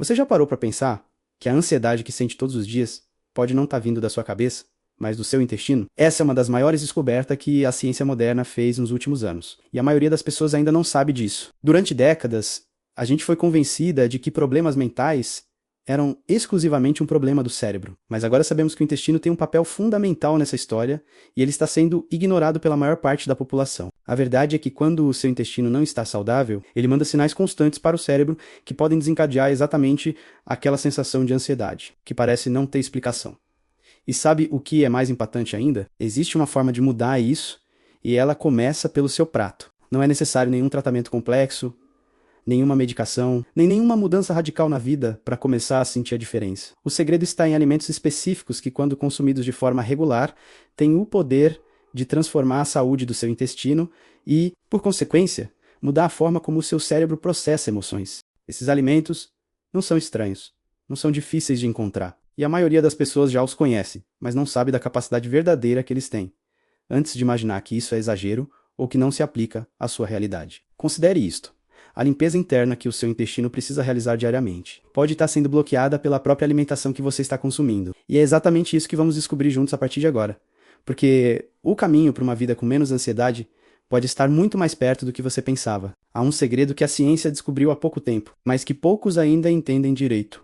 Você já parou para pensar que a ansiedade que sente todos os dias pode não estar vindo da sua cabeça, mas do seu intestino? Essa é uma das maiores descobertas que a ciência moderna fez nos últimos anos. E a maioria das pessoas ainda não sabe disso. Durante décadas, a gente foi convencida de que problemas mentais eram exclusivamente um problema do cérebro. Mas agora sabemos que o intestino tem um papel fundamental nessa história e ele está sendo ignorado pela maior parte da população. A verdade é que quando o seu intestino não está saudável, ele manda sinais constantes para o cérebro que podem desencadear exatamente aquela sensação de ansiedade, que parece não ter explicação. E sabe o que é mais impactante ainda? Existe uma forma de mudar isso e ela começa pelo seu prato. Não é necessário nenhum tratamento complexo, nenhuma medicação, nem nenhuma mudança radical na vida para começar a sentir a diferença. O segredo está em alimentos específicos que, quando consumidos de forma regular, têm o poder de transformar a saúde do seu intestino e, por consequência, mudar a forma como o seu cérebro processa emoções. Esses alimentos não são estranhos, não são difíceis de encontrar. E a maioria das pessoas já os conhece, mas não sabe da capacidade verdadeira que eles têm, antes de imaginar que isso é exagero ou que não se aplica à sua realidade. Considere isto. A limpeza interna que o seu intestino precisa realizar diariamente pode estar sendo bloqueada pela própria alimentação que você está consumindo. E é exatamente isso que vamos descobrir juntos a partir de agora. Porque o caminho para uma vida com menos ansiedade pode estar muito mais perto do que você pensava. Há um segredo que a ciência descobriu há pouco tempo, mas que poucos ainda entendem direito.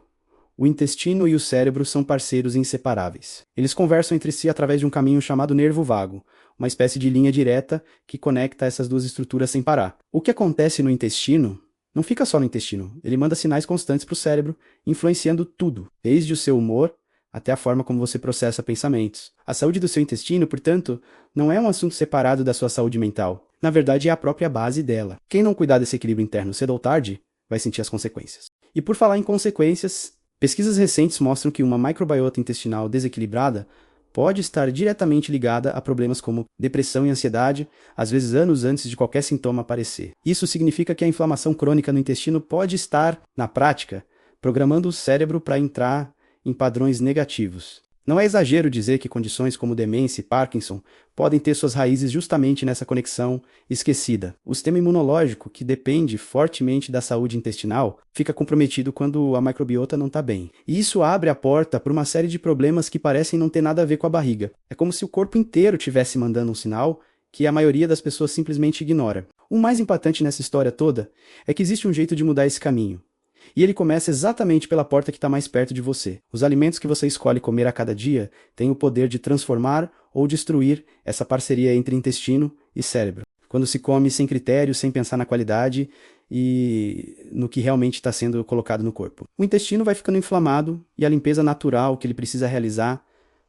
O intestino e o cérebro são parceiros inseparáveis. Eles conversam entre si através de um caminho chamado nervo vago, uma espécie de linha direta que conecta essas duas estruturas sem parar. O que acontece no intestino não fica só no intestino, ele manda sinais constantes para o cérebro, influenciando tudo, desde o seu humor até a forma como você processa pensamentos. A saúde do seu intestino, portanto, não é um assunto separado da sua saúde mental. Na verdade, é a própria base dela. Quem não cuidar desse equilíbrio interno cedo ou tarde, vai sentir as consequências. E por falar em consequências, pesquisas recentes mostram que uma microbiota intestinal desequilibrada pode estar diretamente ligada a problemas como depressão e ansiedade, às vezes anos antes de qualquer sintoma aparecer. Isso significa que a inflamação crônica no intestino pode estar, na prática, programando o cérebro para entrar em padrões negativos. Não é exagero dizer que condições como demência e Parkinson podem ter suas raízes justamente nessa conexão esquecida. O sistema imunológico, que depende fortemente da saúde intestinal, fica comprometido quando a microbiota não está bem. E isso abre a porta para uma série de problemas que parecem não ter nada a ver com a barriga. É como se o corpo inteiro estivesse mandando um sinal que a maioria das pessoas simplesmente ignora. O mais impactante nessa história toda é que existe um jeito de mudar esse caminho. E ele começa exatamente pela porta que está mais perto de você. Os alimentos que você escolhe comer a cada dia têm o poder de transformar ou destruir essa parceria entre intestino e cérebro. Quando se come sem critério, sem pensar na qualidade e no que realmente está sendo colocado no corpo. O intestino vai ficando inflamado e a limpeza natural que ele precisa realizar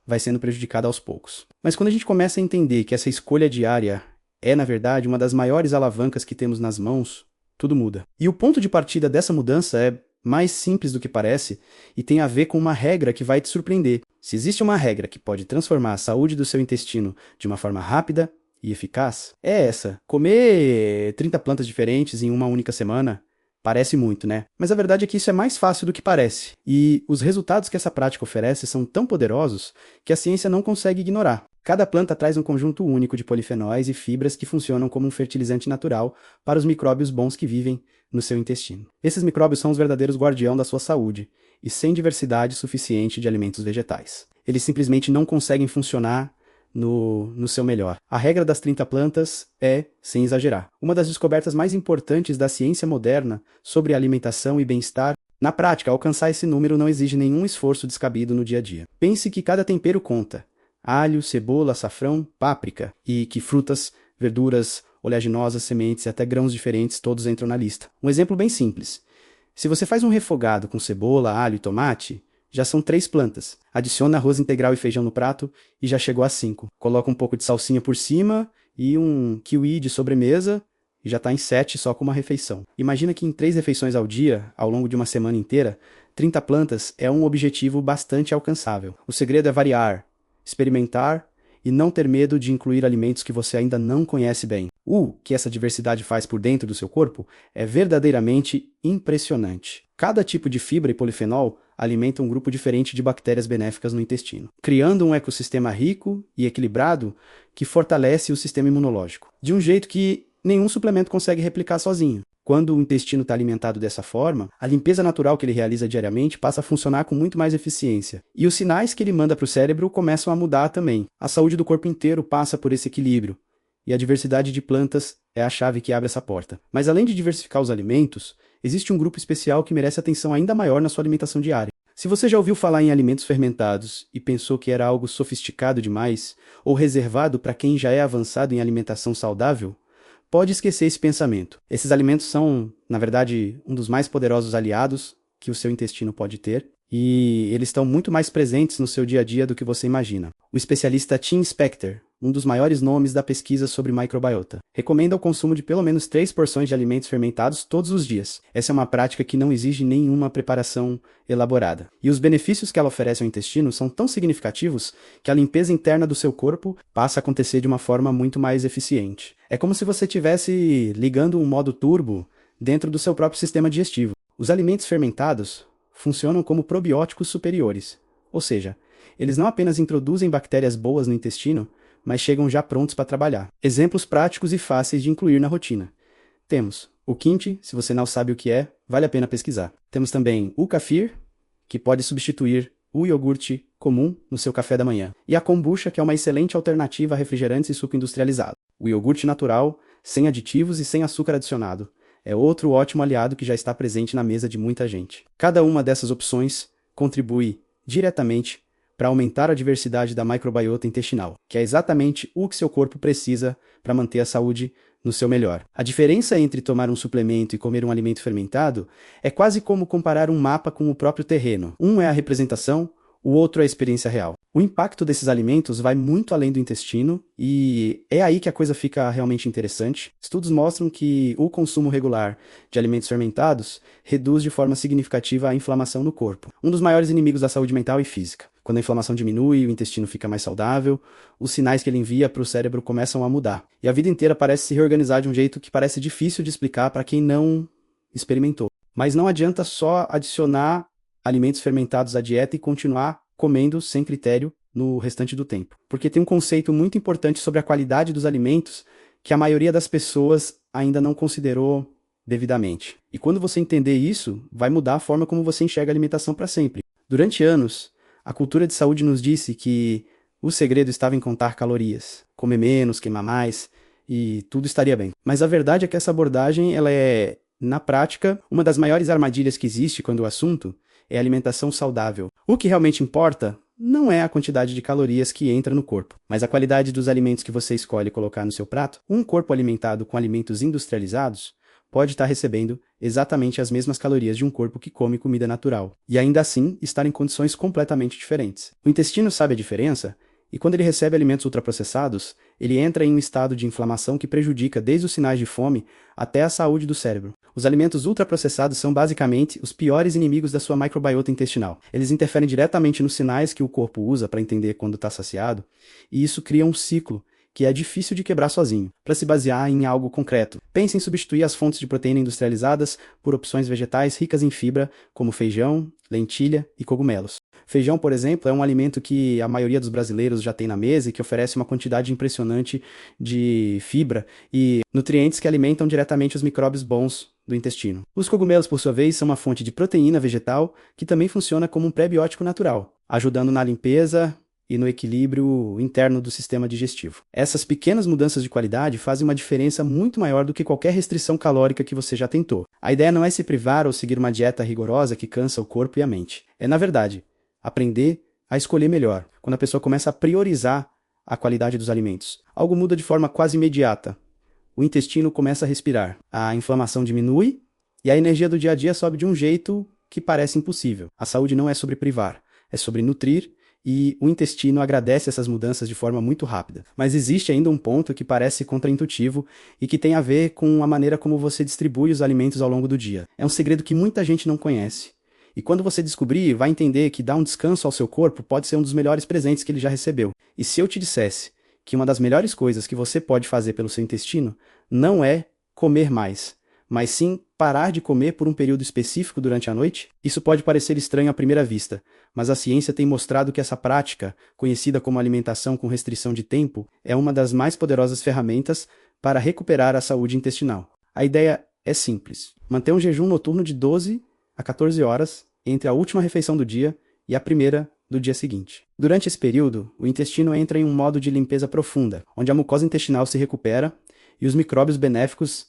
vai sendo prejudicada aos poucos. Mas quando a gente começa a entender que essa escolha diária é, na verdade, uma das maiores alavancas que temos nas mãos, tudo muda. E o ponto de partida dessa mudança é mais simples do que parece e tem a ver com uma regra que vai te surpreender. Se existe uma regra que pode transformar a saúde do seu intestino de uma forma rápida e eficaz, é essa. Comer 30 plantas diferentes em uma única semana parece muito, né? Mas a verdade é que isso é mais fácil do que parece. E os resultados que essa prática oferece são tão poderosos que a ciência não consegue ignorar. Cada planta traz um conjunto único de polifenóis e fibras que funcionam como um fertilizante natural para os micróbios bons que vivem no seu intestino. Esses micróbios são os verdadeiros guardiões da sua saúde, e sem diversidade suficiente de alimentos vegetais. Eles simplesmente não conseguem funcionar no seu melhor. A regra das 30 plantas é, sem exagerar, uma das descobertas mais importantes da ciência moderna sobre alimentação e bem-estar. Na prática, alcançar esse número não exige nenhum esforço descabido no dia a dia. Pense que cada tempero conta. Alho, cebola, açafrão, páprica, e que frutas, verduras, oleaginosas, sementes e até grãos diferentes todos entram na lista. Um exemplo bem simples. Se você faz um refogado com cebola, alho e tomate, já são 3 plantas. Adiciona arroz integral e feijão no prato e já chegou a 5. Coloca um pouco de salsinha por cima e um kiwi de sobremesa e já está em 7 só com uma refeição. Imagina que em 3 refeições ao dia, ao longo de uma semana inteira, 30 plantas é um objetivo bastante alcançável. O segredo é variar, experimentar e não ter medo de incluir alimentos que você ainda não conhece bem. O que essa diversidade faz por dentro do seu corpo é verdadeiramente impressionante. Cada tipo de fibra e polifenol alimenta um grupo diferente de bactérias benéficas no intestino, criando um ecossistema rico e equilibrado que fortalece o sistema imunológico, de um jeito que nenhum suplemento consegue replicar sozinho. Quando o intestino está alimentado dessa forma, a limpeza natural que ele realiza diariamente passa a funcionar com muito mais eficiência. E os sinais que ele manda para o cérebro começam a mudar também. A saúde do corpo inteiro passa por esse equilíbrio. E a diversidade de plantas é a chave que abre essa porta. Mas além de diversificar os alimentos, existe um grupo especial que merece atenção ainda maior na sua alimentação diária. Se você já ouviu falar em alimentos fermentados e pensou que era algo sofisticado demais, ou reservado para quem já é avançado em alimentação saudável, pode esquecer esse pensamento. Esses alimentos são, na verdade, um dos mais poderosos aliados que o seu intestino pode ter, e eles estão muito mais presentes no seu dia a dia do que você imagina. O especialista Tim Spector, um dos maiores nomes da pesquisa sobre microbiota, recomenda o consumo de pelo menos 3 porções de alimentos fermentados todos os dias. Essa é uma prática que não exige nenhuma preparação elaborada. E os benefícios que ela oferece ao intestino são tão significativos que a limpeza interna do seu corpo passa a acontecer de uma forma muito mais eficiente. É como se você estivesse ligando um modo turbo dentro do seu próprio sistema digestivo. Os alimentos fermentados funcionam como probióticos superiores, ou seja, eles não apenas introduzem bactérias boas no intestino, mas chegam já prontos para trabalhar. Exemplos práticos e fáceis de incluir na rotina. Temos o kimchi, se você não sabe o que é, vale a pena pesquisar. Temos também o kefir, que pode substituir o iogurte comum no seu café da manhã. E a kombucha, que é uma excelente alternativa a refrigerantes e suco industrializado. O iogurte natural, sem aditivos e sem açúcar adicionado, é outro ótimo aliado que já está presente na mesa de muita gente. Cada uma dessas opções contribui diretamente para aumentar a diversidade da microbiota intestinal, que é exatamente o que seu corpo precisa para manter a saúde no seu melhor. A diferença entre tomar um suplemento e comer um alimento fermentado é quase como comparar um mapa com o próprio terreno. Um é a representação, o outro é a experiência real. O impacto desses alimentos vai muito além do intestino e é aí que a coisa fica realmente interessante. Estudos mostram que o consumo regular de alimentos fermentados reduz de forma significativa a inflamação no corpo, um dos maiores inimigos da saúde mental e física. Quando a inflamação diminui, o intestino fica mais saudável, os sinais que ele envia para o cérebro começam a mudar. E a vida inteira parece se reorganizar de um jeito que parece difícil de explicar para quem não experimentou. Mas não adianta só adicionar alimentos fermentados à dieta e continuar comendo sem critério no restante do tempo. Porque tem um conceito muito importante sobre a qualidade dos alimentos que a maioria das pessoas ainda não considerou devidamente. E quando você entender isso, vai mudar a forma como você enxerga a alimentação para sempre. Durante anos, a cultura de saúde nos disse que o segredo estava em contar calorias, comer menos, queimar mais, e tudo estaria bem. Mas a verdade é que essa abordagem, ela é, na prática, uma das maiores armadilhas que existe quando o assunto é alimentação saudável. O que realmente importa não é a quantidade de calorias que entra no corpo, mas a qualidade dos alimentos que você escolhe colocar no seu prato. Um corpo alimentado com alimentos industrializados pode estar recebendo exatamente as mesmas calorias de um corpo que come comida natural, e ainda assim estar em condições completamente diferentes. O intestino sabe a diferença, e quando ele recebe alimentos ultraprocessados, ele entra em um estado de inflamação que prejudica desde os sinais de fome até a saúde do cérebro. Os alimentos ultraprocessados são basicamente os piores inimigos da sua microbiota intestinal. Eles interferem diretamente nos sinais que o corpo usa para entender quando está saciado, e isso cria um ciclo que é difícil de quebrar sozinho. Para se basear em algo concreto, pense em substituir as fontes de proteína industrializadas por opções vegetais ricas em fibra, como feijão, lentilha e cogumelos. Feijão, por exemplo, é um alimento que a maioria dos brasileiros já tem na mesa e que oferece uma quantidade impressionante de fibra e nutrientes que alimentam diretamente os micróbios bons do intestino. Os cogumelos, por sua vez, são uma fonte de proteína vegetal que também funciona como um pré-biótico natural, ajudando na limpeza e no equilíbrio interno do sistema digestivo. Essas pequenas mudanças de qualidade fazem uma diferença muito maior do que qualquer restrição calórica que você já tentou. A ideia não é se privar ou seguir uma dieta rigorosa que cansa o corpo e a mente. É, na verdade, aprender a escolher melhor, quando a pessoa começa a priorizar a qualidade dos alimentos. Algo muda de forma quase imediata. O intestino começa a respirar, a inflamação diminui e a energia do dia a dia sobe de um jeito que parece impossível. A saúde não é sobre privar, é sobre nutrir, e o intestino agradece essas mudanças de forma muito rápida. Mas existe ainda um ponto que parece contraintuitivo e que tem a ver com a maneira como você distribui os alimentos ao longo do dia. É um segredo que muita gente não conhece. E quando você descobrir, vai entender que dar um descanso ao seu corpo pode ser um dos melhores presentes que ele já recebeu. E se eu te dissesse que uma das melhores coisas que você pode fazer pelo seu intestino não é comer mais, mas sim parar de comer por um período específico durante a noite? Isso pode parecer estranho à primeira vista, mas a ciência tem mostrado que essa prática, conhecida como alimentação com restrição de tempo, é uma das mais poderosas ferramentas para recuperar a saúde intestinal. A ideia É simples. Manter um jejum noturno de 12 a 14 horas entre a última refeição do dia e a primeira do dia seguinte. Durante esse período, o intestino entra em um modo de limpeza profunda, onde a mucosa intestinal se recupera e os micróbios benéficos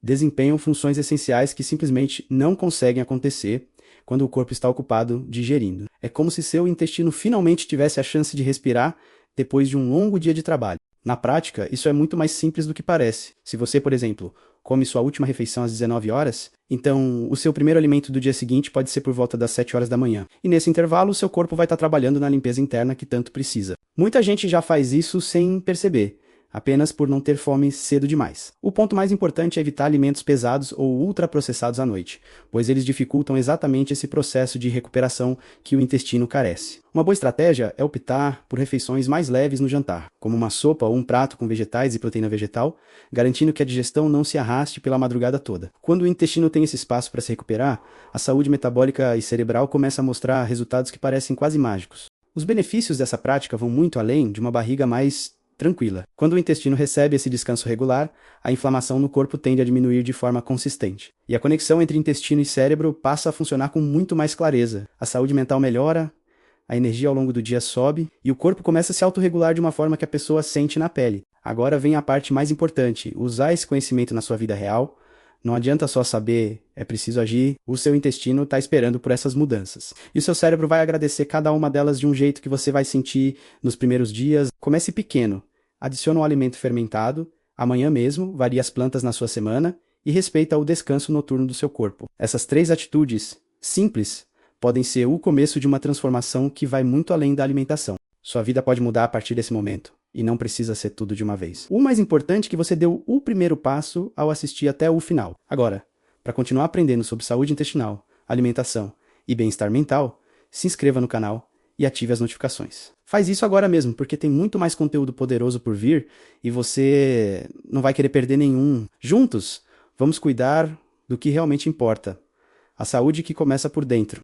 desempenham funções essenciais que simplesmente não conseguem acontecer quando o corpo está ocupado digerindo. É como se seu intestino finalmente tivesse a chance de respirar depois de um longo dia de trabalho. Na prática, isso é muito mais simples do que parece. Se você, por exemplo, come sua última refeição às 19 horas, então o seu primeiro alimento do dia seguinte pode ser por volta das 7 horas da manhã. E nesse intervalo, o seu corpo vai estar trabalhando na limpeza interna que tanto precisa. Muita gente já faz isso sem perceber, apenas por não ter fome cedo demais. O ponto mais importante é evitar alimentos pesados ou ultraprocessados à noite, pois eles dificultam exatamente esse processo de recuperação que o intestino carece. Uma boa estratégia é optar por refeições mais leves no jantar, como uma sopa ou um prato com vegetais e proteína vegetal, garantindo que a digestão não se arraste pela madrugada toda. Quando o intestino tem esse espaço para se recuperar, a saúde metabólica e cerebral começa a mostrar resultados que parecem quase mágicos. Os benefícios dessa prática vão muito além de uma barriga mais tranquila. Quando o intestino recebe esse descanso regular, a inflamação no corpo tende a diminuir de forma consistente. E a conexão entre intestino e cérebro passa a funcionar com muito mais clareza. A saúde mental melhora, a energia ao longo do dia sobe e o corpo começa a se autorregular de uma forma que a pessoa sente na pele. Agora vem a parte mais importante, usar esse conhecimento na sua vida real. Não adianta só saber, é preciso agir, o seu intestino está esperando por essas mudanças. E o seu cérebro vai agradecer cada uma delas de um jeito que você vai sentir nos primeiros dias. Comece pequeno. Adiciona um alimento fermentado, amanhã mesmo, varie as plantas na sua semana e respeita o descanso noturno do seu corpo. Essas 3 atitudes simples podem ser o começo de uma transformação que vai muito além da alimentação. Sua vida pode mudar a partir desse momento, e não precisa ser tudo de uma vez. O mais importante é que você deu o primeiro passo ao assistir até o final. Agora, para continuar aprendendo sobre saúde intestinal, alimentação e bem-estar mental, se inscreva no canal e ative as notificações. Faz isso agora mesmo, porque tem muito mais conteúdo poderoso por vir e você não vai querer perder nenhum. Juntos, vamos cuidar do que realmente importa. A saúde que começa por dentro.